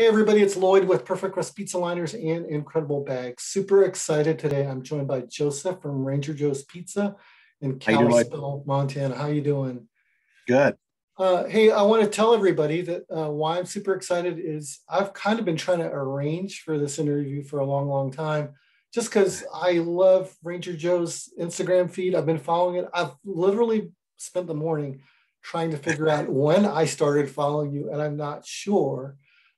Hey everybody, it's Lloyd with Perfect Crust Pizza Liners and Incredible Bags. Super excited today. I'm joined by Joseph from Ranger Joe's Pizza in How you doing, Lloyd? Kalispell, Montana. How you doing? Good. Hey, I want to tell everybody that why I'm super excited is I've kind of been trying to arrange for this interview for a long, long time, just because I love Ranger Joe's Instagram feed. I've been following it. I've literally spent the morning trying to figure out when I started following you, and I'm not sure.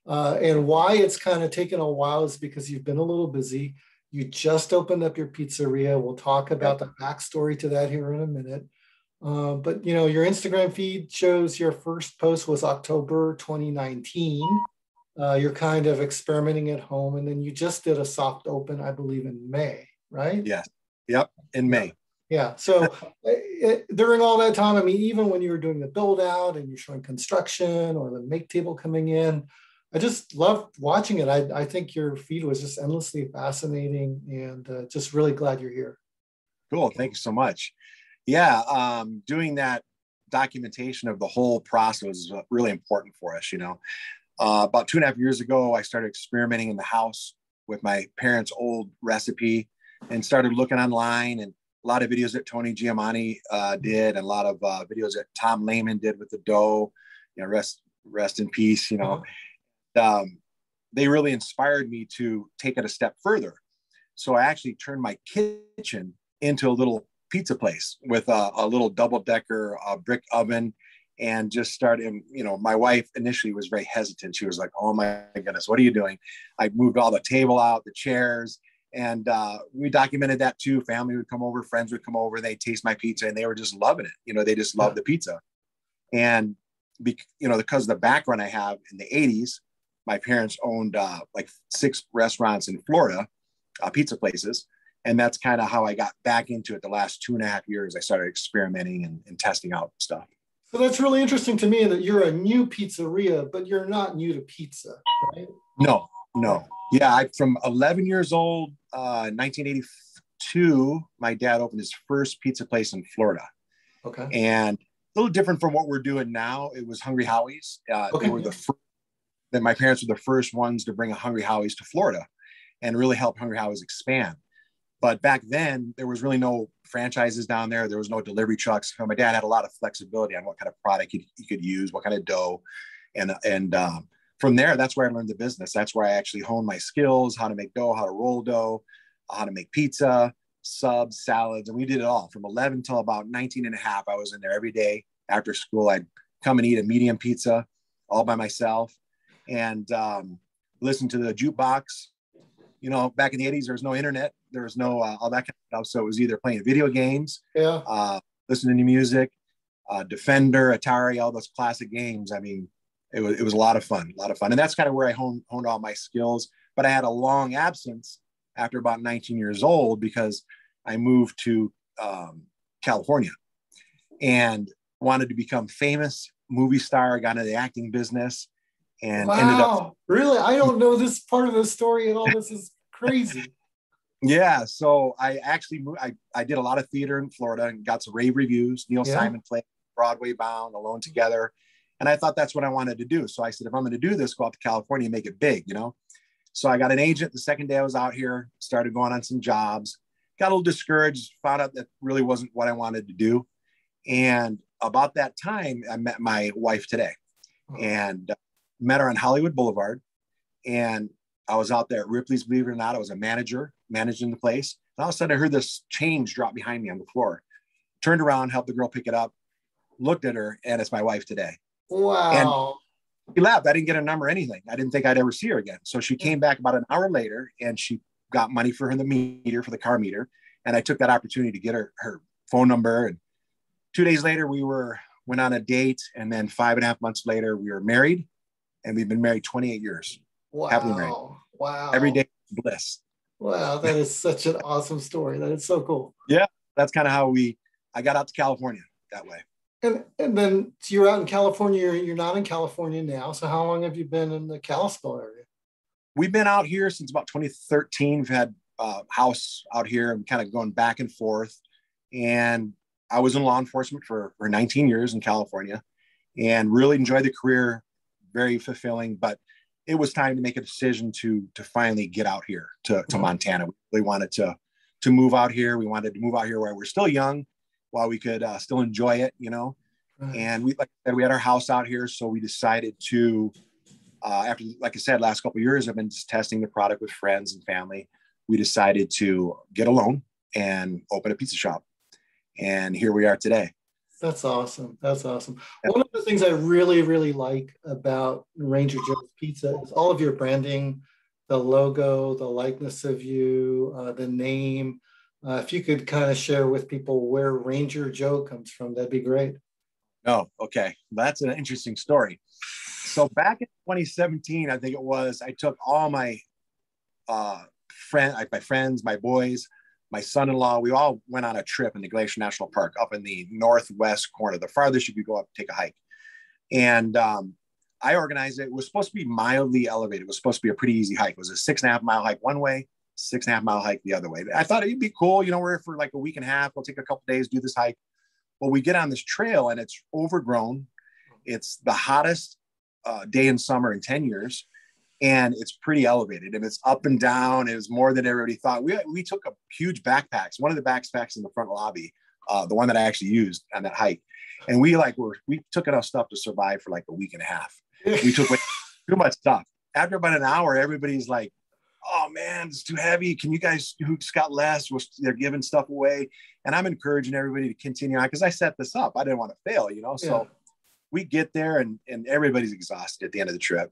And why it's kind of taken a while is because you've been a little busy. You just opened up your pizzeria. We'll talk about Yep. the backstory to that here in a minute. But you know, your Instagram feed shows your first post was October 2019. You're kind of experimenting at home, and then you just did a soft open, I believe, in May, right? Yes. Yep. In Yeah. May. Yeah. So during all that time, I mean, even when you were doing the build out and you're showing construction or the make table coming in, I just loved watching it. I think your feed was just endlessly fascinating and just really glad you're here. Cool. Thank you so much. Yeah. Doing that documentation of the whole process was really important for us. About 2.5 years ago, I started experimenting in the house with my parents' old recipe and started looking online, and a lot of videos that Tony Giamatti did, and a lot of videos that Tom Lehman did with the dough. Rest in peace. Uh-huh. They really inspired me to take it a step further. So I actually turned my kitchen into a little pizza place with a little double-decker brick oven, and just started. My wife initially was very hesitant. She was like, "Oh my goodness, what are you doing?" I moved all the table out, the chairs, and we documented that too. Family would come over, friends would come over, they'd taste my pizza, and they were just loving it. They just Yeah. loved the pizza. And because of the background I have in the 80s, my parents owned like 6 restaurants in Florida, pizza places. And that's kind of how I got back into it the last 2.5 years. I started experimenting and testing out stuff. So that's really interesting to me that you're a new pizzeria, but you're not new to pizza, right? No, Right. no. Yeah, from 11 years old, 1982, my dad opened his first pizza place in Florida. Okay. And a little different from what we're doing now. It was Hungry Howie's. They Okay. were Yeah. the first, that my parents were the first ones to bring a Hungry Howie's to Florida and really help Hungry Howie's expand. But back then, there was really no franchises down there. There was no delivery trucks. My dad had a lot of flexibility on what kind of product he could use, what kind of dough. And from there, that's where I learned the business. That's where I actually honed my skills, how to make dough, how to roll dough, how to make pizza, subs, salads. And we did it all from 11 till about 19 and a half. I was in there every day after school. I'd come and eat a medium pizza all by myself and listen to the jukebox. Back in the 80s, there was no internet. There was no all that kind of stuff. So it was either playing video games, Yeah. listening to music, Defender, Atari, all those classic games. I mean, it was a lot of fun, a lot of fun. And that's kind of where I honed all my skills. But I had a long absence after about 19 years old because I moved to California and wanted to become famous, movie star, got into the acting business, and ended up. Wow. Really? I don't know this part of the story at all. This is crazy. Yeah, so I actually moved. I did a lot of theater in Florida and got some rave reviews. Neil Yeah. Simon played Broadway Bound, Alone Together, and I thought that's what I wanted to do. So I said, if I'm going to do this, go out to California and make it big. So I got an agent the second day I was out here, started going on some jobs, got a little discouraged, found out that really wasn't what I wanted to do. And about that time, I met my wife today and met her on Hollywood Boulevard. And I was out there at Ripley's, believe it or not. I was a manager managing the place. And all of a sudden I heard this change drop behind me on the floor. Turned around, helped the girl pick it up, looked at her, and it's my wife today. And Wow. she left. I didn't get a number or anything. I didn't think I'd ever see her again. So she came back about an hour later and she got money for the meter, for the car meter. And I took that opportunity to get her phone number. And 2 days later, went on a date. And then 5.5 months later, we were married. And we've been married 28 years. Happily married. Wow. Every Wow. day is bliss. Wow. That is such an awesome story. That is so cool. Yeah, that's kind of how I got out to California that way. And then so you're out in California. You're not in California now. So how long have you been in the Kalispell area? We've been out here since about 2013. We've had a house out here and kind of going back and forth. And I was in law enforcement for 19 years in California and really enjoyed the career, very fulfilling. But it was time to make a decision to finally get out here to Montana. We really wanted to move out here. We wanted to move out here where we're still young, while we could still enjoy it, you know. And we, like I said, we had our house out here, so we decided to, after, like I said, last couple of years, I've been just testing the product with friends and family. We decided to get a loan and open a pizza shop, and here we are today. That's awesome. That's awesome. One of the things I really, really like about Ranger Joe's Pizza is all of your branding, the logo, the likeness of you, the name. If you could kind of share with people where Ranger Joe comes from, that'd be great. Oh, okay. That's an interesting story. So back in 2017, I think it was, I took all my friends, my boys, my son-in-law, we all went on a trip in the Glacier National Park up in the northwest corner, the farthest you could go up, take a hike. And I organized it. It was supposed to be mildly elevated. It was supposed to be a pretty easy hike. It was a 6.5 mile hike one way, 6.5 mile hike the other way. I thought it'd be cool. You know, we're here for like a week and a half. We'll take a couple days, do this hike. Well, we get on this trail and it's overgrown. It's the hottest day in summer in 10 years. And it's pretty elevated and it's up and down. It was more than everybody thought. We took a huge backpacks, one of the backpacks in the front lobby, the one that I actually used on that hike. And we took enough stuff to survive for like a week and a half. We took too much stuff. After about an hour, everybody's like, oh man, it's too heavy. Can you guys, who's got less? They're giving stuff away. And I'm encouraging everybody to continue on because I set this up. I didn't want to fail, you know? So we get there and everybody's exhausted at the end of the trip.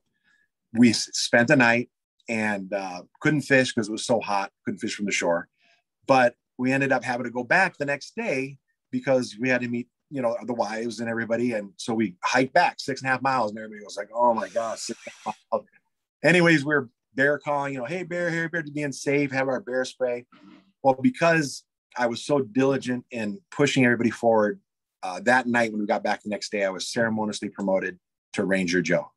We spent the night and couldn't fish because it was so hot, couldn't fish from the shore. But we ended up having to go back the next day because we had to meet, you know, the wives and everybody. And so we hiked back 6.5 miles and everybody was like, oh my gosh, 6.5 miles. Anyways, we're bear calling, you know, hey, bear, to being safe, have our bear spray. Well, because I was so diligent in pushing everybody forward, that night when we got back the next day, I was ceremoniously promoted to Ranger Joe.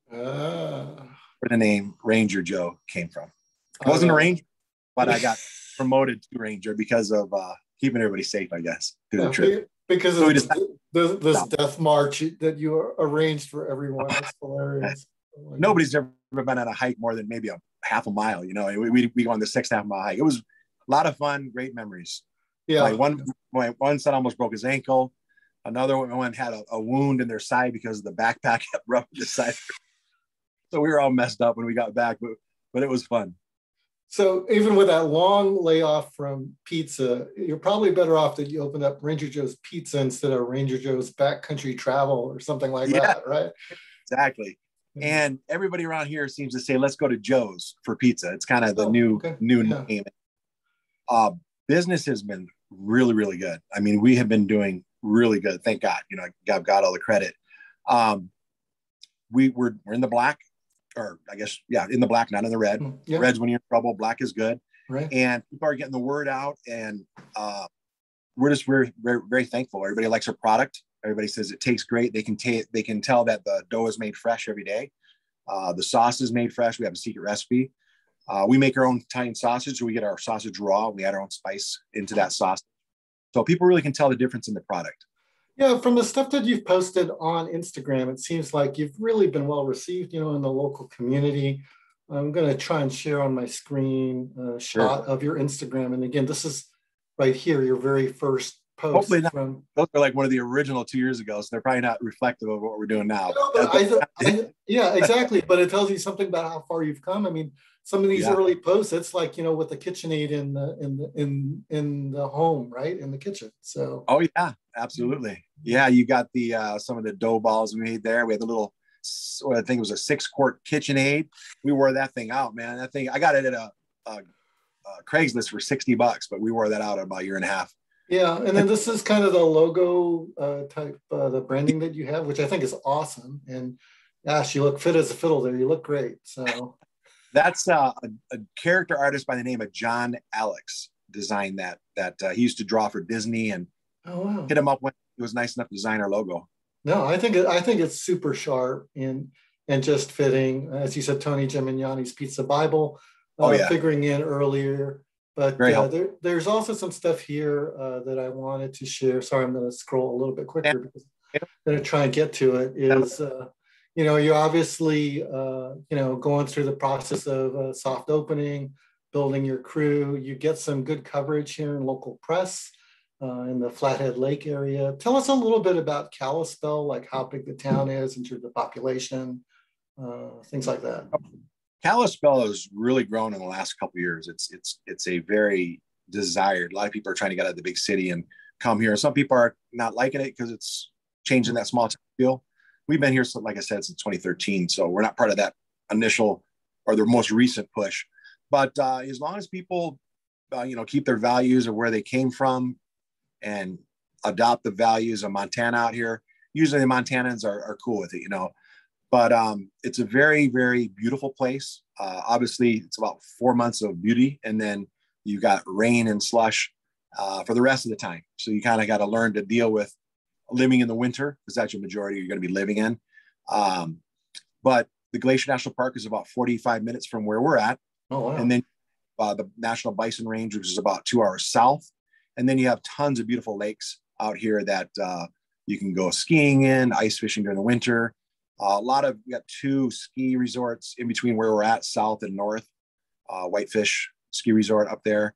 Where the name Ranger Joe came from. It wasn't a ranger, but I got promoted to Ranger because of keeping everybody safe, I guess, through the trip. Because so of this death march that you arranged for everyone. That's hilarious. Nobody's ever been on a hike more than maybe a half a mile, you know. We go on the 6.5 mile hike. It was a lot of fun, great memories. Yeah. Like one son almost broke his ankle. Another one had a wound in their side because the backpack kept rubbing the side. So we were all messed up when we got back, but it was fun. So even with that long layoff from pizza, you're probably better off that you opened up Ranger Joe's Pizza instead of Ranger Joe's Backcountry Travel or something like that, right? Exactly. And everybody around here seems to say, let's go to Joe's for pizza. It's kind of the new name. Business has been really, really good. I mean, we have been doing really good. Thank God. You know, I've got all the credit. We're in the black, or I guess, in the black, not in the red. Yeah. Red's when you're in trouble. Black is good. Right. And people are getting the word out, and we're very, very thankful. Everybody likes our product. Everybody says it tastes great. They can tell that the dough is made fresh every day. The sauce is made fresh. We have a secret recipe. We make our own Italian sausage, so we get our sausage raw. We add our own spice into that sauce. So people really can tell the difference in the product. Yeah, from the stuff that you've posted on Instagram, it seems like you've really been well received, you know, in the local community. I'm going to try and share on my screen a shot of your Instagram. And again, this is right here, your very first post. Hopefully not. Those are like one of the original 2 years ago, so they're probably not reflective of what we're doing now. Yeah, exactly. But it tells you something about how far you've come. I mean, some of these early posts, it's like, you know, with the KitchenAid in the home, right, in the kitchen. So. Oh yeah, absolutely. Yeah, you got the some of the dough balls we made there. We had the little, I think it was a 6-quart KitchenAid. We wore that thing out, man. That thing, I got it at a Craigslist for $60, but we wore that out in about a year and a half. Yeah, and then this is kind of the logo type, the branding that you have, which I think is awesome. And gosh, you look fit as a fiddle there. You look great. So that's a character artist by the name of John Alex designed that. He used to draw for Disney, and hit him up when he was nice enough to design our logo. No, I think it's super sharp and just fitting. As you said, Tony Gemignani's Pizza Bible, figuring in earlier. But there's also some stuff here that I wanted to share. Sorry, I'm going to scroll a little bit quicker because I'm going to try and get to it. You're obviously, going through the process of soft opening, building your crew. You get some good coverage here in local press in the Flathead Lake area. Tell us a little bit about Kalispell, like how big the town is in terms of population, things like that. Kalispell has really grown in the last couple of years. It's a very desired. A lot of people are trying to get out of the big city and come here. Some people are not liking it because it's changing that small town feel. We've been here, like I said, since 2013, so we're not part of that initial or the most recent push. But as long as people, keep their values of where they came from and adopt the values of Montana out here, usually the Montanans are cool with it, But it's a very, very beautiful place. Obviously, it's about 4 months of beauty, and then you got rain and slush for the rest of the time. So you kind of got to learn to deal with living in the winter, because that's your majority you're going to be living in. But the Glacier National Park is about 45 minutes from where we're at. Oh, wow. And then the National Bison Range, which is about 2 hours south. And then you have tons of beautiful lakes out here that you can go skiing in, ice fishing during the winter. We got 2 ski resorts in between where we're at, south and north. Whitefish ski resort up there.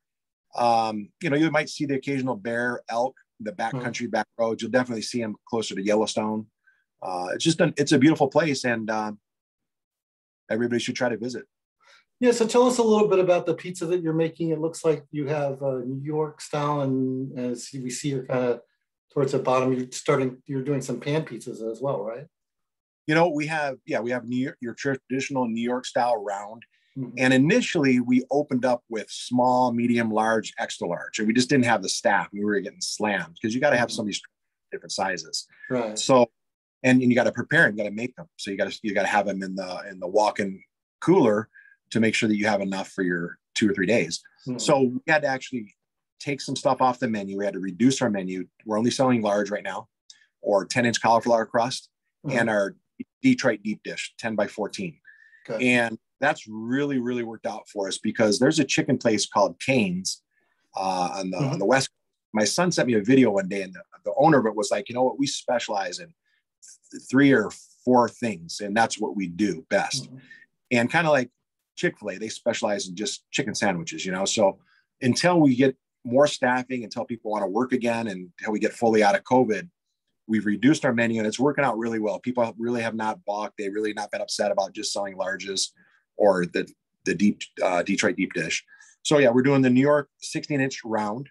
You might see the occasional bear, elk, the backcountry, back roads. You'll definitely see them closer to Yellowstone. It's a beautiful place, and everybody should try to visit. Yeah, so tell us a little bit about the pizza that you're making. It looks like you have New York style, and as we see, you're kind of towards the bottom. You're doing some pan pizzas as well, right? We have your traditional New York style round. Mm-hmm. And initially we opened up with small, medium, large, extra large, and we just didn't have the staff. We were getting slammed because you got to have some of these different sizes. Right. So, and you got to prepare and you got to make them. So you got to have them in the walk-in cooler to make sure that you have enough for your 2 or 3 days. Mm-hmm. So we had to actually take some stuff off the menu. We had to reduce our menu. We're only selling large right now, or 10-inch cauliflower crust, mm-hmm. and our Detroit deep dish, 10 by 14. Okay. And that's really, really worked out for us, because there's a chicken place called Cane's on the West Coast. My son sent me a video one day, and the owner of it was like, what, we specialize in 3 or 4 things, and that's what we do best. Mm-hmm. And kind of like Chick-fil-A, they specialize in just chicken sandwiches, So until we get more staffing, until people want to work again, and until we get fully out of COVID, we've reduced our menu, and it's working out really well. People really have not balked. They really not been upset about just selling larges or the deep Detroit deep dish. So yeah, we're doing the New York 16-inch round.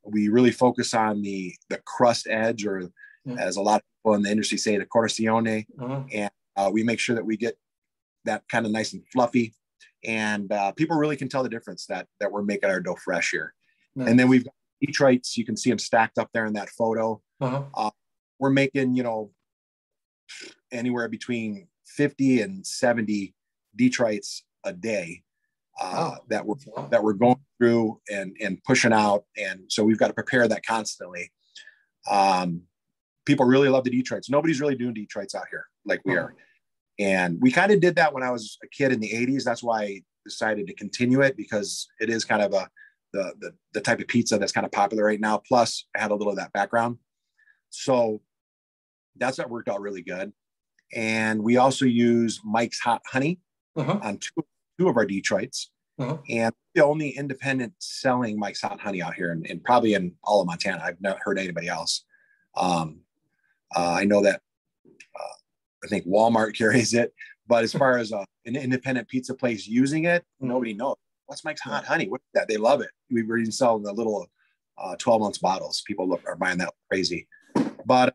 We really focus on the crust edge, or as a lot of people in the industry say, the corsione. And we make sure that we get that kind of nice and fluffy. And people really can tell the difference that we're making our dough fresh here. Nice. And then we've got Detroits. You can see them stacked up there in that photo. We're making, anywhere between 50 and 70 Detroits a day that we're going through and pushing out. And so we've got to prepare that constantly. People really love the Detroits. Nobody's really doing Detroits out here like we are. And we kind of did that when I was a kid in the 80s. That's why I decided to continue it, because it is kind of the type of pizza that's kind of popular right now. Plus I had a little of that background. So that's what worked out really good. And we also use Mike's Hot Honey on two of our Detroits. And the only independent selling Mike's Hot Honey out here, and probably in all of Montana. I've never heard anybody else. I know that I think Walmart carries it, but as far as an independent pizza place using it, nobody knows. What's Mike's Hot Honey? What's that? They love it. We were even selling the little 12-ounce bottles. People are buying that crazy. But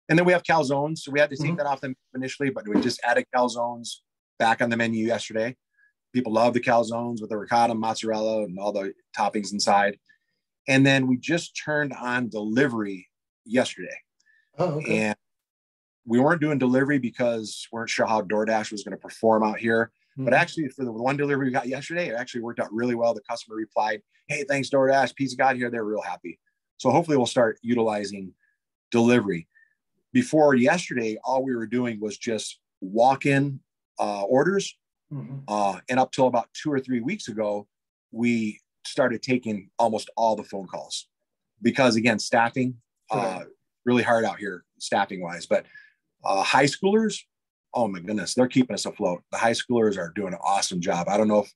and then we have calzones. So we had to take that off the menu initially, but we just added calzones back on the menu yesterday. People love the calzones with the ricotta, mozzarella, and all the toppings inside. And then we just turned on delivery yesterday. Oh, okay. And we weren't doing delivery because we weren't sure how DoorDash was going to perform out here. But actually, for the one delivery we got yesterday, it actually worked out really well. The customer replied, "Hey, thanks, DoorDash. Pizza got here." They're real happy. So hopefully we'll start utilizing delivery. Before yesterday, all we were doing was just walk-in orders. And up till about 2 or 3 weeks ago, we started taking almost all the phone calls because, again, staffing, really hard out here, staffing-wise. But High schoolers, oh my goodness, they're keeping us afloat. The high schoolers are doing an awesome job. I don't know if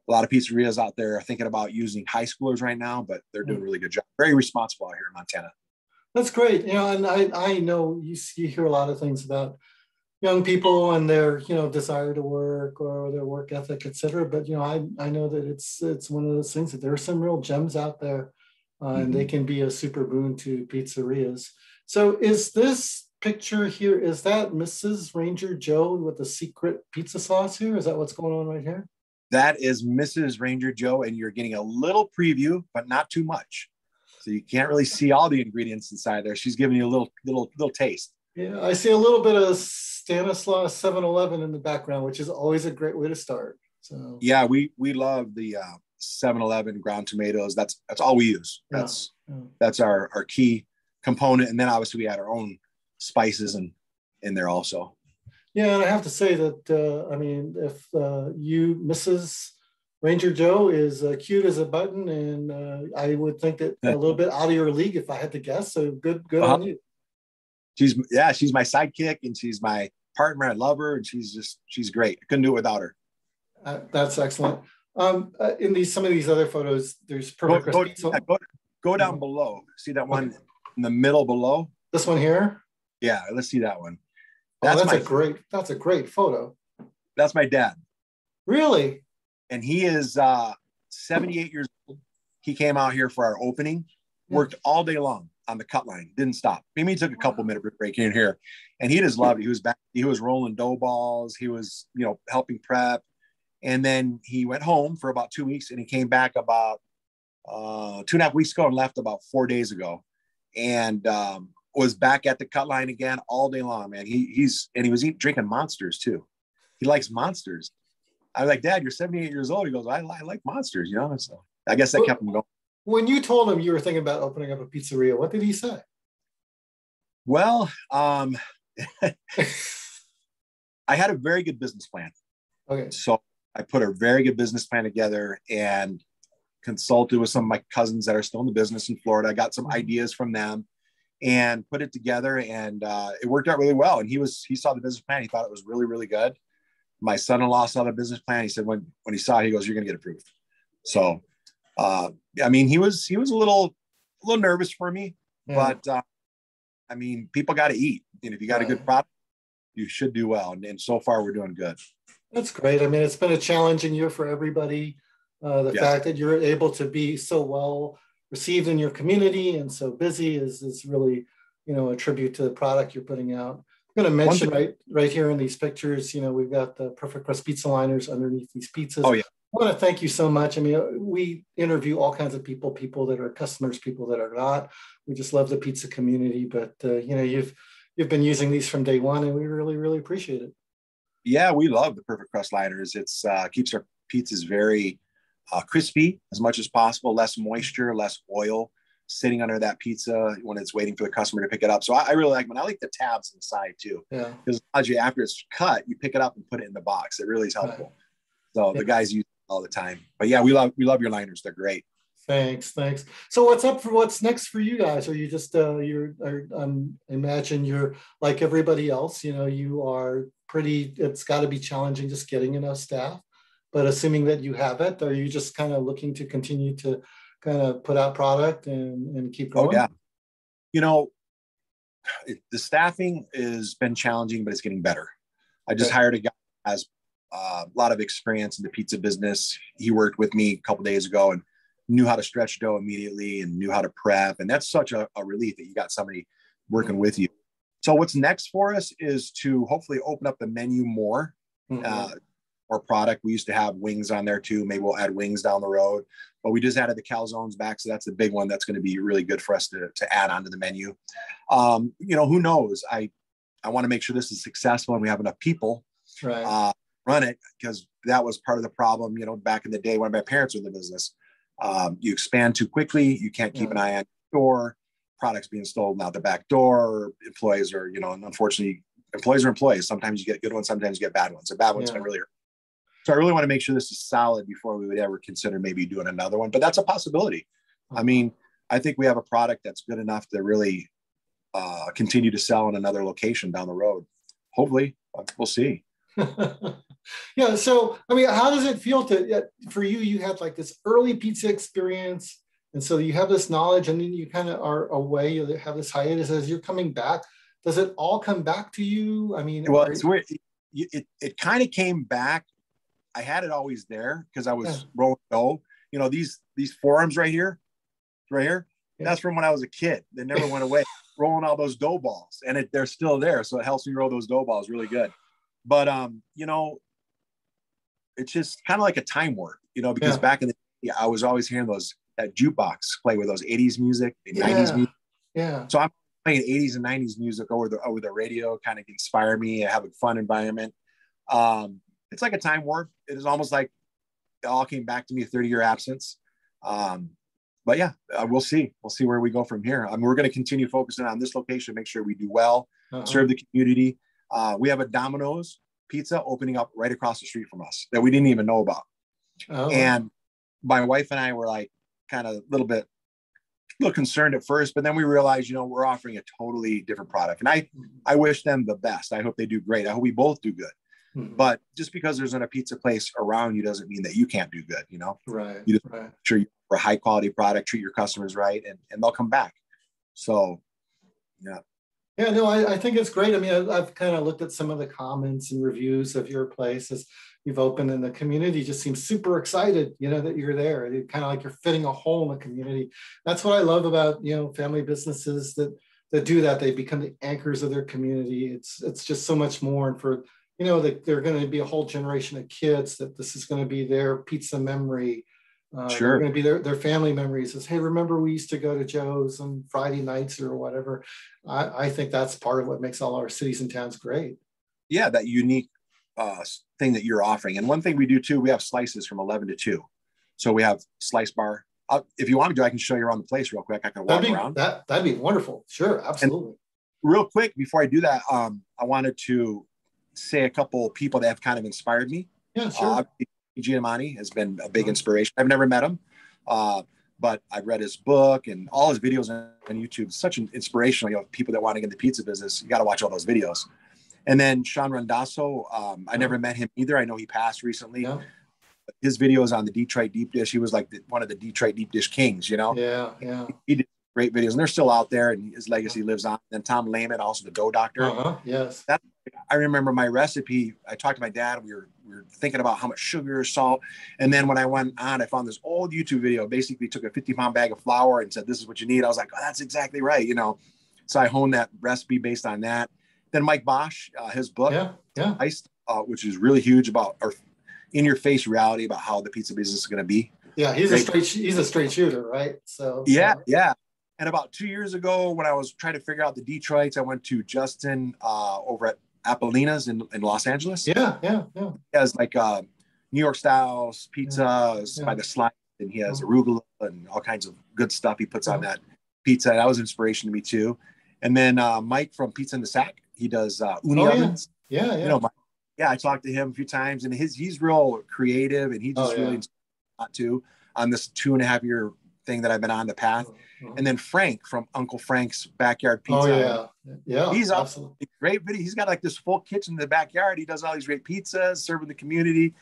a lot of pizzerias out there are thinking about using high schoolers right now, but they're doing a really good job. Very responsible out here in Montana. That's great. And I know you hear a lot of things about young people and their, desire to work or their work ethic, et cetera. But, I know that it's one of those things that there are some real gems out there, and they can be a super boon to pizzerias. So is this picture here, is that Mrs. Ranger Joe with the secret pizza sauce here? Is that what's going on right here? That is Mrs. Ranger Joe, and you're getting a little preview, but not too much. So you can't really see all the ingredients inside there. She's giving you a little taste. Yeah, I see a little bit of Stanislaus 7-Eleven in the background, which is always a great way to start. So yeah, we love the 7-Eleven ground tomatoes. That's all we use. That's our key component. And then obviously we add our own spices in there also. Yeah, and I have to say that I mean, if you, Mrs. Ranger Joe, is cute as a button, and I would think that a little bit out of your league if I had to guess. So good on you. She's my sidekick, and she's my partner. I love her, and she's great. I couldn't do it without her. That's excellent. In some of these other photos, there's perfect go down below. See that one in the middle below? This one here? Yeah, let's see that one. That's a great photo. That's my dad. Really? And he is 78 years old. He came out here for our opening, worked all day long on the cut line, didn't stop. Maybe he took a couple minute break in here, and he just loved it. He was back. He was rolling dough balls. He was, helping prep. And then he went home for about 2 weeks, and he came back about 2.5 weeks ago and left about 4 days ago, and was back at the cut line again all day long, man. He was drinking Monsters too. He likes Monsters. I was like, Dad, you're 78 years old. He goes, I like Monsters, So I guess that kept him going. When you told him you were thinking about opening up a pizzeria, what did he say? Well, I had a very good business plan. Okay. So I put a very good business plan together and consulted with some of my cousins that are still in the business in Florida. I got some ideas from them and put it together, and it worked out really well. And he saw the business plan. He thought it was really, really good. My son-in-law saw the business plan. He said, when he saw it, he goes, "You're going to get approved." So, I mean, he was a little nervous for me, but I mean, people got to eat. And if you got a good product, you should do well. And so far we're doing good. That's great. I mean, it's been a challenging year for everybody. The fact that you're able to be so well received in your community and so busy is really, a tribute to the product you're putting out. I'm going to mention right here in these pictures, we've got the Perfect Crust pizza liners underneath these pizzas. Oh, yeah. I want to thank you so much. I mean, we interview all kinds of people that are customers, people that are not. We just love the pizza community, but you've been using these from day one, and we really, really appreciate it. Yeah, we love the Perfect Crust liners. It's keeps our pizzas very crispy as much as possible, less moisture, less oil sitting under that pizza when it's waiting for the customer to pick it up. So I really like them. I like the tabs inside too. Yeah. Because after it's cut, you pick it up and put it in the box. It really is helpful. Right. So the guys use it all the time. But yeah, we love your liners. They're great. Thanks. So what's next for you guys? Are you just imagine you're like everybody else, you are it's got to be challenging just getting enough staff, but assuming that you have it, are you just kind of looking to continue to kind of put out product and keep going? Oh yeah. The staffing has been challenging, but it's getting better. I just hired a guy who has a lot of experience in the pizza business. He worked with me a couple days ago and knew how to stretch dough immediately and knew how to prep. And that's such a relief that you got somebody working with you. So what's next for us is to hopefully open up the menu more, more product. We used to have wings on there too. Maybe we'll add wings down the road, but we just added the calzones back. So that's a big one. That's going to be really good for us to add onto the menu. Who knows? I want to make sure this is successful and we have enough people run it, because that was part of the problem, back in the day when my parents were in the business. You expand too quickly. You can't keep an eye on the door. Products being stolen out the back door. Employees are, unfortunately, employees are employees. Sometimes you get good ones, sometimes you get bad ones. A bad one's going to really hurt. So I really want to make sure this is solid before we would ever consider maybe doing another one. But that's a possibility. I mean, I think we have a product that's good enough to really continue to sell in another location down the road. Hopefully, we'll see. Yeah. So, I mean, how does it feel for you? You had like this early pizza experience. And so you have this knowledge, and then you kind of are away, you have this hiatus as you're coming back. Does it all come back to you? I mean, well, it's weird. It kind of came back. I had it always there because I was rolling dough. You know, these forums right here. Yeah. That's from when I was a kid. They never went away. Rolling all those dough balls, and they're still there. So it helps me roll those dough balls really good. But you know, it's just kind of like a time warp, you know, because back in the day, I was always hearing that jukebox play with those 80s music and 90s music. Yeah. So I'm playing 80s and 90s music over the radio, kind of inspire me, have a fun environment. It's like a time warp. It is almost like it all came back to me, a 30-year absence. But yeah, we'll see. We'll see where we go from here. I mean, we're going to continue focusing on this location, make sure we do well, serve the community. We have a Domino's Pizza opening up right across the street from us that we didn't even know about. And my wife and I were like kind of a little concerned at first, but then we realized, you know, we're offering a totally different product. And I wish them the best. I hope they do great. I hope we both do good. But just because there's not a pizza place around you doesn't mean that you can't do good, you know? Right. You just make sure you offer a high quality product, treat your customers right, and they'll come back. So, yeah. Yeah, no, I think it's great. I mean, I've kind of looked at some of the comments and reviews of your place as you've opened, and the community just seems super excited, you know, that you're there. It's kind of like you're fitting a hole in the community. That's what I love about, you know, family businesses that do that. They become the anchors of their community. It's just so much more. And for, you know, that they're going to be a whole generation of kids that this is going to be their pizza memory. They're going to be their family memories. Is, hey, remember we used to go to Joe's on Friday nights or whatever. I think that's part of what makes all our cities and towns great. Yeah, that unique thing that you're offering. And one thing we do too, we have slices from 11 to 2. So we have slice bar. If you want me to, I can show you around the place real quick. I can walk around. That'd be wonderful. Sure, absolutely. And real quick, before I do that, I wanted to say a couple people that have kind of inspired me. Yeah, sure. Giamatti has been a big inspiration. I've never met him, but I've read his book and all his videos on YouTube. Such an inspirational, you know, people that want to get in the pizza business. You got to watch all those videos. And then Sean Randazzo, I never met him either. I know he passed recently. Yeah. His videos on the Detroit deep dish, he was like one of the Detroit deep dish kings, you know? Yeah. He did great videos, and they're still out there, and his legacy lives on. And Tom Lehman, also the dough doctor. Yes. I remember my recipe. I talked to my dad. We were thinking about how much sugar, salt. And then when I went on, I found this old YouTube video, basically took a 50-pound bag of flour and said, this is what you need. I was like, oh, that's exactly right. You know, so I honed that recipe based on that. Then Mike Bosch, his book, Iced, which is really huge about our in-your-face reality about how the pizza business is going to be. Yeah, he's a straight shooter, right? So yeah. And about 2 years ago, when I was trying to figure out the Detroits, I went to Justin over at Apollina's in Los Angeles. Yeah. He has like New York style pizza by the slice, and he has arugula and all kinds of good stuff he puts on that pizza. That was inspiration to me too. And then Mike from Pizza in the Sack, he does uni ovens. Yeah. You know, I talked to him a few times, and he's real creative, and he just really inspired me too on this 2.5 year thing that I've been on the path. And then Frank from Uncle Frank's Backyard Pizza. He's absolutely great video. He's got like this full kitchen in the backyard. He does all these great pizzas, serving the community,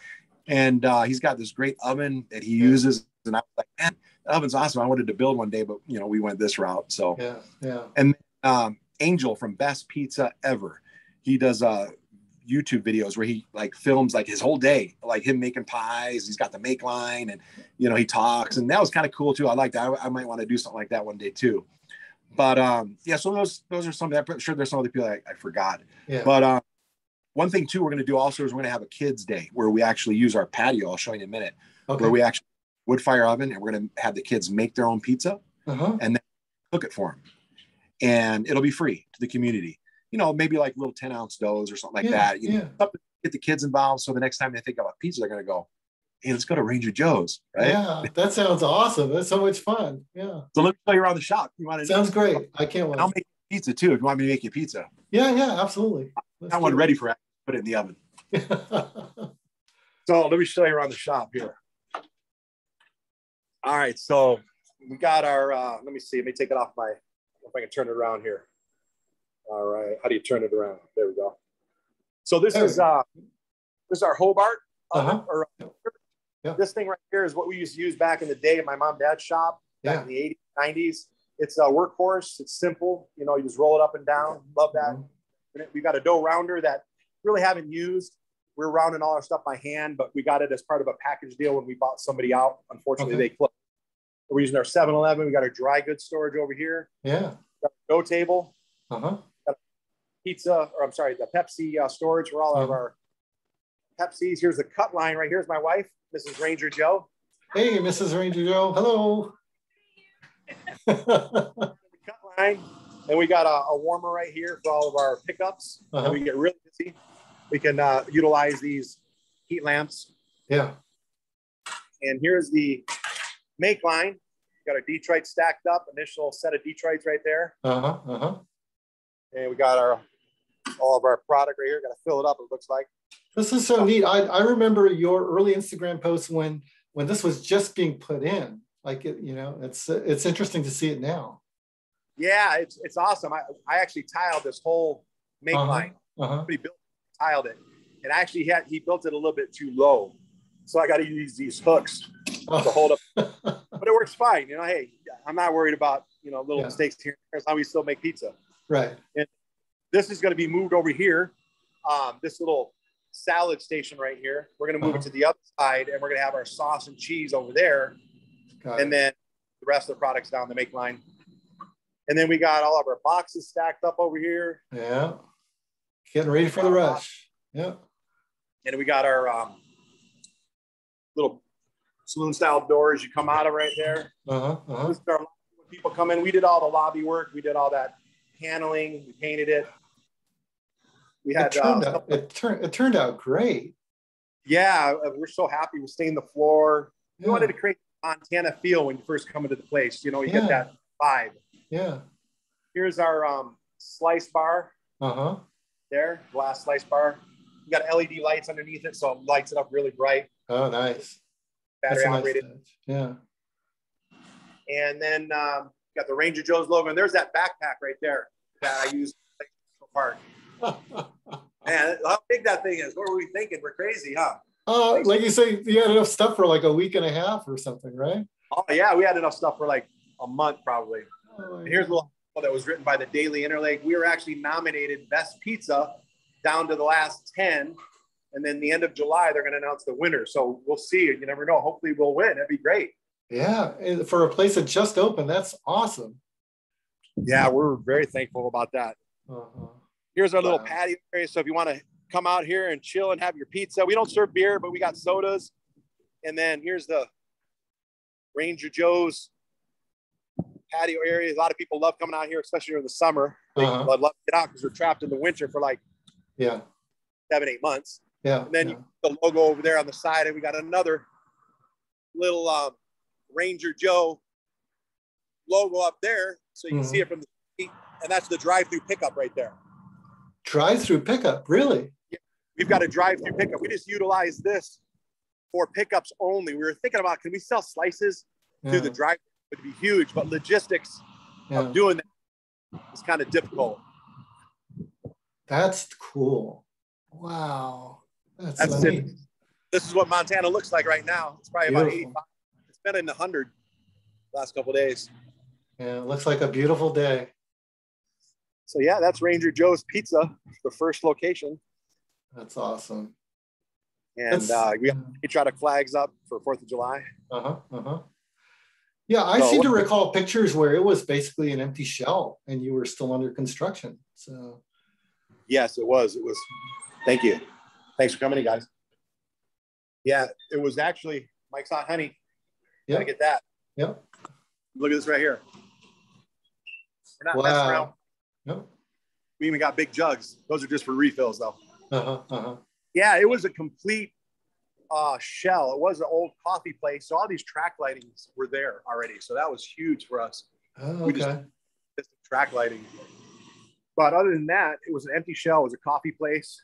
and he's got this great oven that he uses. And I was like, man, the oven's awesome. I wanted to build one day, but you know, we went this route. So And Angel from Best Pizza Ever, he does YouTube videos where he like films like his whole day, like him making pies. He's got the make line, and you know, he talks, and that was kind of cool too. I like that. I might want to do something like that one day too. But so those are some. I'm sure there's some other people I forgot. But one thing too we're going to do also is we're going to have a kids day where we actually use our patio. I'll show you in a minute. Where we actually wood fire oven, and we're going to have the kids make their own pizza and then cook it for them, and it'll be free to the community. You know, maybe like little 10-ounce doughs or something like that. You know, something to get the kids involved. So the next time they think about pizza, they're going to go, hey, let's go to Ranger Joe's, right? Yeah, that sounds awesome. That's so much fun. Yeah. So let me show you around the shop. You want to? Sounds great. I can't wait. I'll make pizza too. If you want me to make you pizza. Yeah, absolutely. I want ready for it. Put it in the oven. So let me show you around the shop here. All right, so we got our. Let me see. Let me take it off if I can turn it around here. All right. How do you turn it around? There we go. So this is our Hobart oven, or yeah. This thing right here is what we used to use back in the day at my mom and dad's shop back in the 80s, 90s. It's a workhorse. It's simple. You know, you just roll it up and down. Love that. We've got a dough rounder that really haven't used. We're rounding all our stuff by hand, but we got it as part of a package deal when we bought somebody out. Unfortunately, they closed. We're using our 7-Eleven. We got our dry goods storage over here. Yeah. Got a dough table. Got pizza, or I'm sorry, the Pepsi storage for all of our Pepsis. Here's the cut line right here. Is my wife, Mrs. Ranger Joe. Hey, Mrs. Ranger Joe. Hello. The cut line. And we got a warmer right here for all of our pickups. And we get really busy. We can utilize these heat lamps. Yeah. And here's the make line. We got our Detroit stacked up, initial set of Detroits right there. And we got all of our product right here. Got to fill it up, it looks like. This is so neat. I remember your early Instagram posts when this was just being put in. Like, it's interesting to see it now. Yeah, it's awesome. I actually tiled this whole make line. He tiled it. And actually he built it a little bit too low. So I got to use these hooks to hold up. But it works fine. You know, hey, I'm not worried about, little mistakes here. That's how we still make pizza. Right. And this is going to be moved over here. This little salad station right here. We're going to move it to the other side, and we're going to have our sauce and cheese over there. And then the rest of the products down the make line. And then we got all of our boxes stacked up over here. Yeah. Getting ready for the rush. Yeah. And we got our little saloon style doors you come out of right there. This is our, when people come in, we did all the lobby work. We did all that paneling. We painted it. We had it turned out great. Yeah, we're so happy with staining the floor. We wanted to create a Montana feel when you first come into the place. You get that vibe. Yeah. Here's our slice bar. There, glass slice bar. We got LED lights underneath it, so it lights it up really bright. Oh, nice. Battery operated. Nice, yeah. And then got the Ranger Joe's logo, and there's that backpack right there that I use for park. Man, how big that thing is. What were we thinking? We're crazy, huh? Like you say, you had enough stuff for like a week and a half or something, right? Oh yeah, we had enough stuff for like a month probably. And here's a little that was written by the Daily Interlake. We were actually nominated Best Pizza down to the last 10. And then the end of July, they're going to announce the winner. So we'll see. You never know. Hopefully we'll win. That'd be great. Yeah. And for a place that just opened, that's awesome. Yeah, we're very thankful about that. Here's our little patio area. So if you want to come out here and chill and have your pizza, we don't serve beer, but we got sodas. And then here's the Ranger Joe's patio area. A lot of people love coming out here, especially during the summer. They love to get out because we're trapped in the winter for like 7-8 months. Yeah. And then you put the logo over there on the side, and we got another little Ranger Joe logo up there, so you can see it from the street. And that's the drive-through pickup right there. Drive-through pickup, really? Yeah. We've got a drive-through pickup. We just utilize this for pickups only. We were thinking about, can we sell slices through the drive-through? It would be huge, but logistics of doing that is kind of difficult. That's cool. Wow. That's neat. This is what Montana looks like right now. It's probably about 85. It's been in the 100 last couple of days. Yeah, it looks like a beautiful day. So yeah, that's Ranger Joe's Pizza, the first location. That's awesome. And we got patriotic flags up for 4th of July. Yeah, I seem to recall pictures where it was basically an empty shell and you were still under construction. So yes, it was. It was. Thank you. Thanks for coming in, guys. Yeah, it was actually Mike's Hot Honey. Gotta get that. Yep. Look at this right here. We're not messing around. Yep. We even got big jugs. Those are just for refills, though. Yeah, it was a complete shell. It was an old coffee place. So all these track lightings were there already. So that was huge for us. We just track lighting. But other than that, it was an empty shell. It was a coffee place.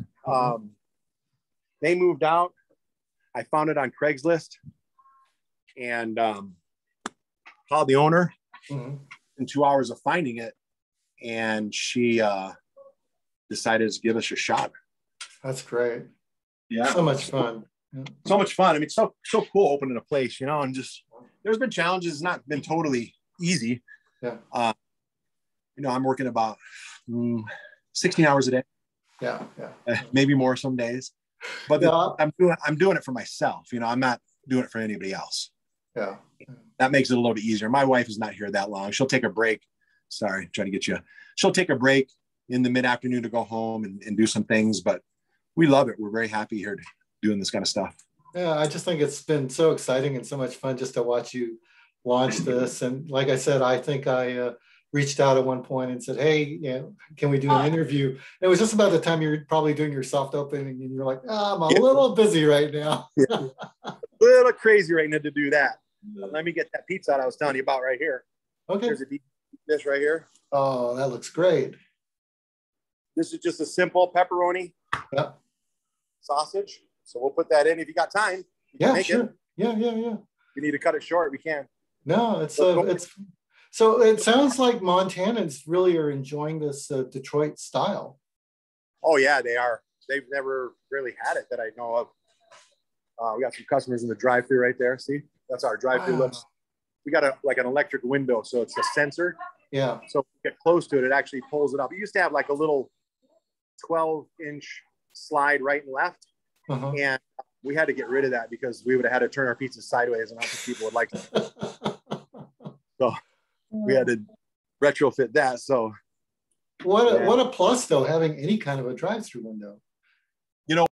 They moved out. I found it on Craigslist and called the owner in 2 hours of finding it. And she decided to give us a shot. That's great. Yeah. So much fun. Yeah. So much fun. I mean, so cool opening a place, you know, and just, there's been challenges. It's not been totally easy. Yeah. You know, I'm working about 16 hours a day. Yeah. Yeah. Maybe more some days, but I'm doing it for myself. You know, I'm not doing it for anybody else. Yeah. That makes it a little bit easier. My wife is not here that long. She'll take a break. Sorry, trying to get you. She'll take a break in the mid-afternoon to go home and do some things, but we love it. We're very happy here doing this kind of stuff. Yeah, I just think it's been so exciting and so much fun just to watch you launch this. And like I said, I think I reached out at one point and said, hey, you know, can we do an interview? And it was just about the time you're probably doing your soft opening and you're like, I'm a little busy right now. A little crazy right now to do that. But let me get that pizza I was telling you about right here. Okay. There's a deep dish right here. Oh, that looks great. This is just a simple pepperoni sausage. So we'll put that in if you got time. Yeah, sure. Yeah. If you need to cut it short, we can. No, it's so it sounds like Montanans really are enjoying this Detroit style. Oh yeah, they are. They've never really had it that I know of. We got some customers in the drive-thru right there. See, that's our drive-thru lips. We got like an electric window, so it's a sensor. Yeah. So if you get close to it, it actually pulls it up. It used to have like a little 12-inch slide right and left. And we had to get rid of that because we would have had to turn our pizza sideways and I don't think people would like it. So we had to retrofit that. So what a plus though, having any kind of a drive-through window. You know,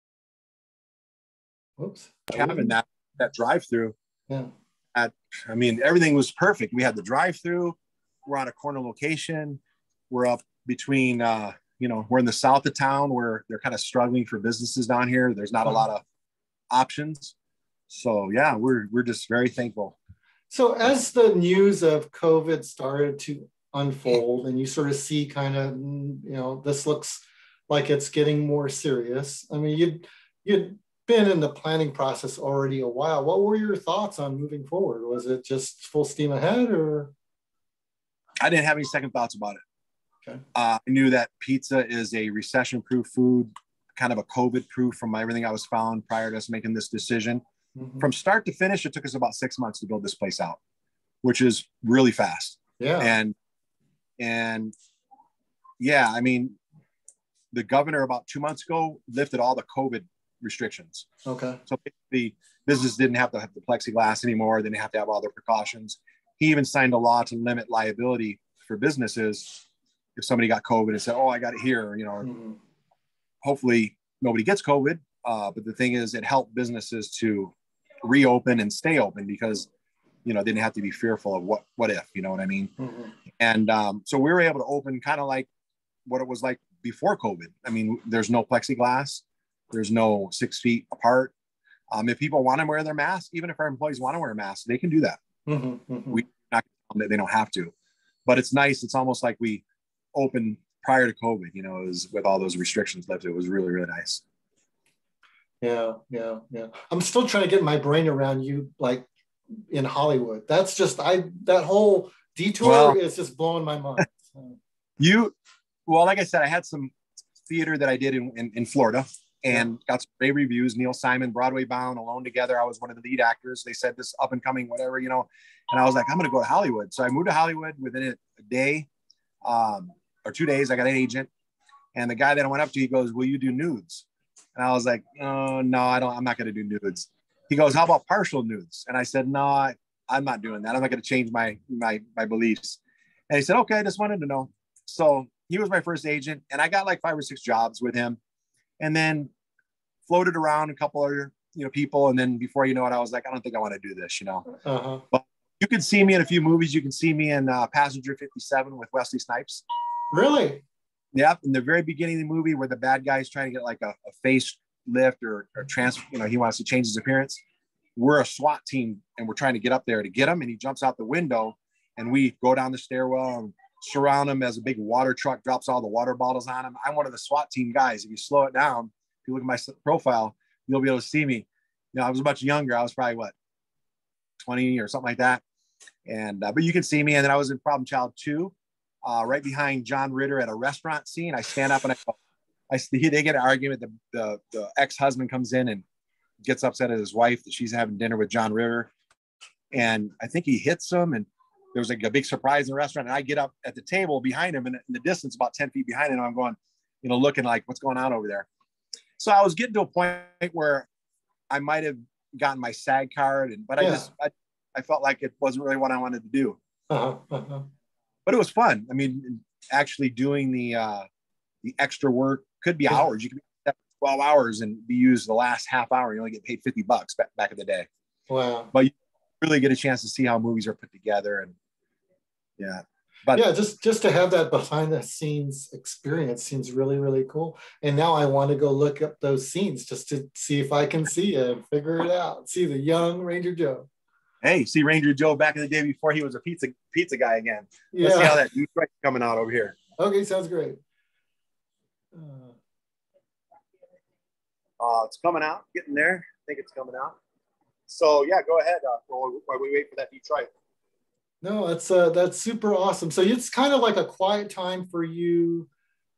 whoops, having that drive-through. Yeah. I mean, everything was perfect. We had the drive-through. We're on a corner location. We're up between you know, we're in the south of town where they're kind of struggling for businesses down here. There's not a lot of options. So yeah, we're just very thankful. So as the news of COVID started to unfold and you sort of see kind of, you know, this looks like it's getting more serious. I mean, you'd been in the planning process already a while. What were your thoughts on moving forward? Was it just full steam ahead or? I didn't have any second thoughts about it. Okay. I knew that pizza is a recession-proof food, kind of a COVID-proof from everything I was found prior to us making this decision. From start to finish, it took us about 6 months to build this place out, which is really fast. Yeah. And yeah, I mean, the governor about 2 months ago lifted all the COVID restrictions. Okay. So the business didn't have to have the plexiglass anymore. They didn't have to have all their precautions. He even signed a law to limit liability for businesses if somebody got COVID and said, oh, I got it here, you know, hopefully nobody gets COVID. But the thing is, it helped businesses to reopen and stay open because, you know, they didn't have to be fearful of what if, you know what I mean? And so we were able to open kind of like what it was like before COVID. I mean, there's no plexiglass. There's no 6 feet apart. If people want to wear their masks, even if our employees want to wear a mask, they can do that. We not they don't have to, but it's nice. It's almost like we opened prior to COVID, you know, it was with all those restrictions lifted. It was really, really nice. Yeah. I'm still trying to get my brain around you, like in Hollywood. That's just, that whole detour is just blowing my mind. Well, like I said, I had some theater that I did in Florida and got some great reviews. Neil Simon, Broadway Bound, Alone Together. I was one of the lead actors. They said this up and coming, whatever, you know, and I was like, I'm going to go to Hollywood. So I moved to Hollywood within a day or 2 days. I got an agent, and the guy that I went up to, he goes, will you do nudes? And I was like, oh, no, I'm not going to do nudes. He goes, how about partial nudes? And I said, no, I'm not doing that. I'm not going to change my beliefs. And he said, okay, I just wanted to know. So he was my first agent, and I got like 5 or 6 jobs with him, and then floated around a couple other, you know, people. And then before you know it, I was like, I don't think I want to do this, you know. But you can see me in a few movies. You can see me in Passenger 57 with Wesley Snipes. Really? Yeah, in the very beginning of the movie where the bad guy is trying to get like a face lift or transfer, you know, he wants to change his appearance. We're a SWAT team and we're trying to get up there to get him, and he jumps out the window and we go down the stairwell and surround him as a big water truck drops all the water bottles on him. I'm one of the SWAT team guys. If you slow it down, if you look at my profile, you'll be able to see me. You know, I was much younger. I was probably 20 or something like that. And but you can see me. And then I was in Problem Child 2. Right behind John Ritter at a restaurant scene. I stand up and I go, They get an argument. The ex-husband comes in and gets upset at his wife that she's having dinner with John Ritter. And I think he hits him, and there was like a big surprise in the restaurant. And I get up at the table behind him, and in the distance, about 10 feet behind him, I'm going, looking like, what's going on over there? So I was getting to a point where I might have gotten my SAG card, but I felt like it wasn't really what I wanted to do. But it was fun. I mean, actually doing the extra work could be hours. You could be 12 hours and be used the last half hour. You only get paid $50 back in the day. Wow. But you really get a chance to see how movies are put together. And but just to have that behind the scenes experience seems really, really cool. And now I want to go look up those scenes just to see if I can see it and figure it out. See the young Ranger Joe. Hey, see Ranger Joe back in the day before he was a pizza guy again. Yeah. Let's see how that Detroit's coming out over here. Okay, sounds great. It's coming out, getting there. I think it's coming out. So yeah, go ahead while we wait for that Detroit. No, that's super awesome. So it's kind of like a quiet time for you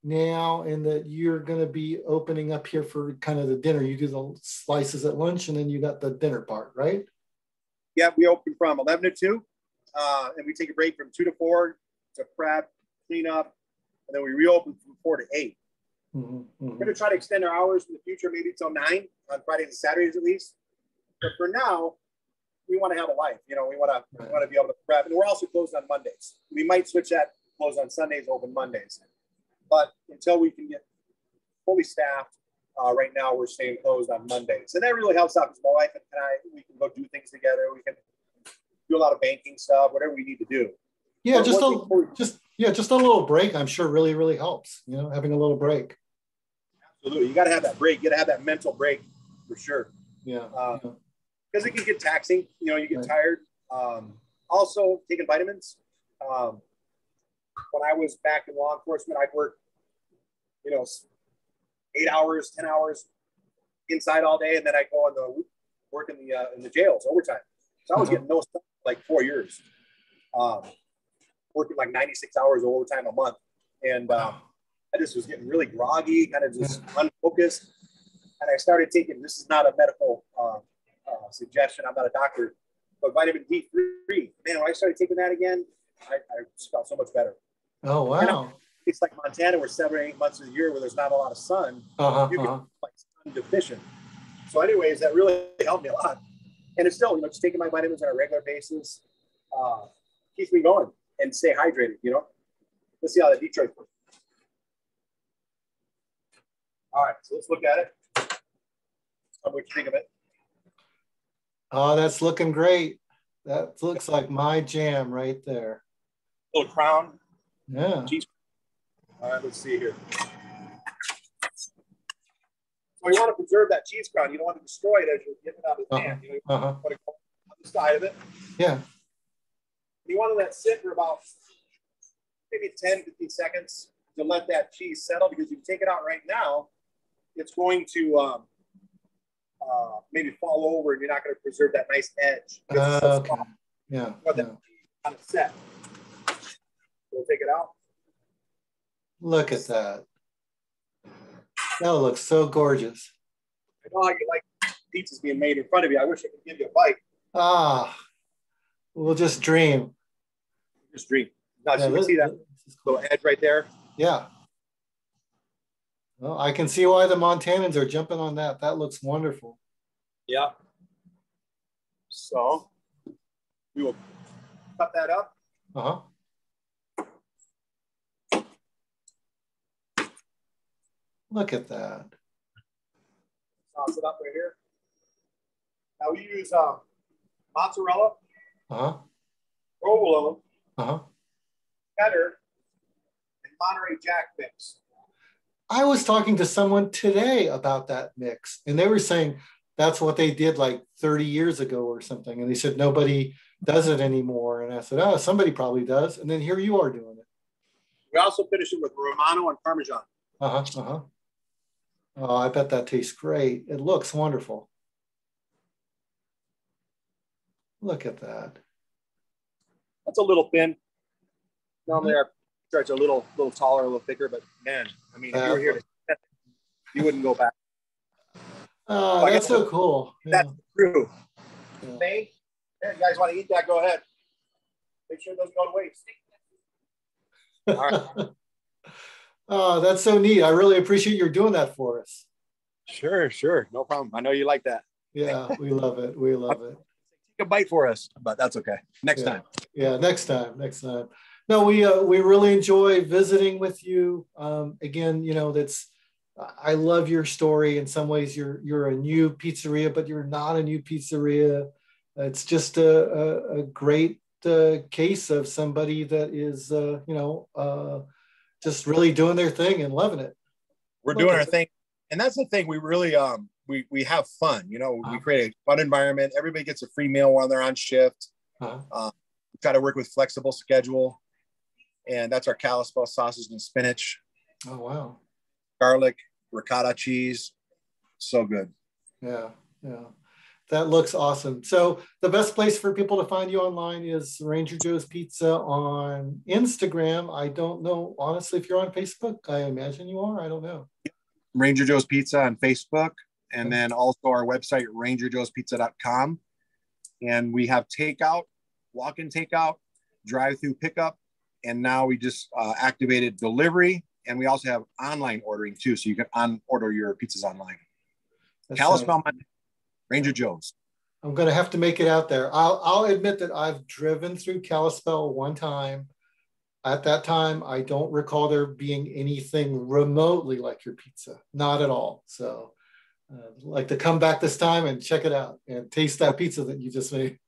now, in that you're going to be opening up here for kind of the dinner. You do the slices at lunch, and then you got the dinner part, right? Yeah, we open from 11 to 2, and we take a break from 2 to 4 to prep, clean up, and then we reopen from 4 to 8. We're going to try to extend our hours in the future, maybe till 9 on Fridays and Saturdays at least. But for now, we want to have a life. We want to be able to prep, and we're also closed on Mondays. We might switch that, closed on Sundays, open Mondays. But until we can get fully staffed, right now we're staying closed on Mondays, and that really helps out because my wife and we can go do things together. We can do a lot of banking stuff, whatever we need to do. Yeah, just a little break. I'm sure really, really helps. Having a little break. Absolutely, you got to have that break. You got to have that mental break for sure. Yeah. Because it can get taxing. You get tired. Also, taking vitamins. When I was back in law enforcement, I'd work, 8 hours, 10 hours inside all day, and then I'd go on the work in the jails overtime. So I was getting no stuff for like 4 years, working like 96 hours of overtime a month, and I just was getting really groggy, kind of just unfocused. And I started taking, this is not a medical suggestion, I'm not a doctor, but vitamin D3. Man, when I started taking that again, I just felt so much better. Oh, wow. It's like Montana, where 7 or 8 months of the year where there's not a lot of sun, you get like sun deficient. So anyways, that really helped me a lot. And it's still, just taking my vitamins on a regular basis keeps me going and stay hydrated, Let's see how that Detroit works. All right, so let's look at it. What you think of it? Oh, that's looking great. That looks like my jam right there. Little crown. Yeah. Cheese. All right, let's see here. So you want to preserve that cheese crown. You don't want to destroy it as you're getting it out of the pan. You want to go on the side of it. Yeah. You want to let it sit for about maybe 10, 15 seconds to let that cheese settle, because if you take it out right now, it's going to maybe fall over, and you're not going to preserve that nice edge. Okay. Yeah. Kind of set. We'll take it out. Look at that. That looks so gorgeous. I know how you like pizzas being made in front of you. I wish I could give you a bite. We'll just dream. Just dream. Now, so you can see that little edge right there? Yeah. Well, I can see why the Montanans are jumping on that. That looks wonderful. Yeah. So we will cut that up. Look at that. Toss it up right here. Now we use mozzarella, provolone, cheddar, and Monterey Jack mix. I was talking to someone today about that mix, and they were saying that's what they did like 30 years ago or something. And they said nobody does it anymore. And I said, oh, somebody probably does. And then here you are doing it. We also finish it with Romano and Parmesan. Oh, I bet that tastes great. It looks wonderful. Look at that. That's a little thin. Normally our starts a little taller, a little thicker, but man, I mean, if you were here to You wouldn't go back. Oh, that's so cool. That's true. Yeah. Hey, you guys want to eat that? Go ahead. Make sure it doesn't go to waste. All right. Oh, that's so neat. I really appreciate you doing that for us. Sure. No problem. I know you like that. Yeah, we love it. We love it. Take a bite for us, but that's okay. Next time. Yeah, next time. No, we really enjoy visiting with you. Again, I love your story. In some ways, you're a new pizzeria, but you're not a new pizzeria. It's just a great case of somebody that is just really doing their thing and loving it. We're doing our thing, and that's the thing. We really we have fun. We create a fun environment. Everybody gets a free meal while they're on shift. We try to work with flexible schedule, and that's our Kalispell sausage and spinach. Oh wow! Garlic, ricotta cheese, so good. Yeah. That looks awesome. So the best place for people to find you online is Ranger Joe's Pizza on Instagram. I don't know, honestly, if you're on Facebook. I imagine you are. I don't know. Ranger Joe's Pizza on Facebook. And then also our website, rangerjoespizza.com. And we have takeout, walk-in takeout, drive-through pickup. And now we just activated delivery. And we also have online ordering too. So you can order your pizzas online. Kalispell, Ranger Joe's. I'm going to have to make it out there. I'll admit that I've driven through Kalispell one time. At that time, I don't recall there being anything remotely like your pizza. Not at all. So I'd like to come back this time and check it out and taste that pizza that you just made.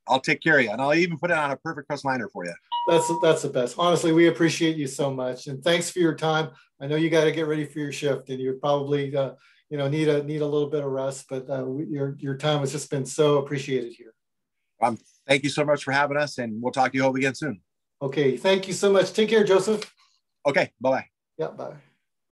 I'll take care of you. And I'll even put it on a perfect crust liner for you. That's the best. Honestly, we appreciate you so much. And thanks for your time. I know you got to get ready for your shift and you're probably need a little bit of rest, but your time has just been so appreciated here. Thank you so much for having us, and we'll talk to you again soon. Okay, thank you so much. Take care, Joseph. Okay, bye-bye. Yeah, bye.